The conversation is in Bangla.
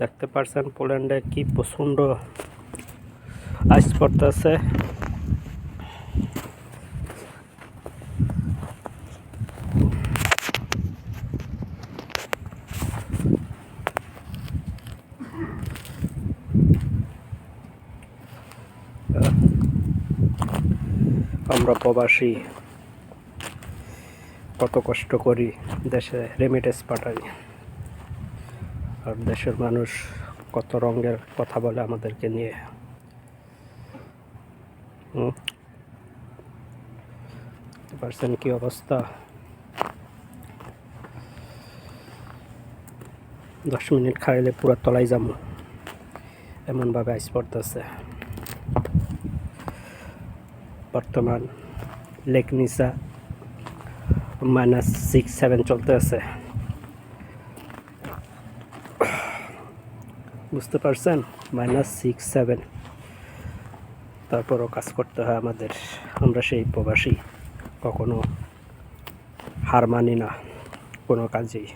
দেখতে পারছেন পোল্যান্ডে কি প্রচণ্ড আইস পড়তেছে। আমরা প্রবাসী কত কষ্ট করি, দেশে রেমিটেন্স পাঠাই, আর দেশের মানুষ কত রঙের কথা বলে আমাদেরকে নিয়ে। বুঝতে পারছেন কি অবস্থা? 10 মিনিট খাইলে পুরো তলায় যাবো, এমনভাবে আইস পড়তেছে। বর্তমান লেক নিসা -6-7 চলতে আছে। বুঝতে পারছেন, -6-7। তারপরও কাজ করতে হয় আমাদের। আমরা সেই প্রবাসী, কখনো হার মানি না কোনো কাজেই।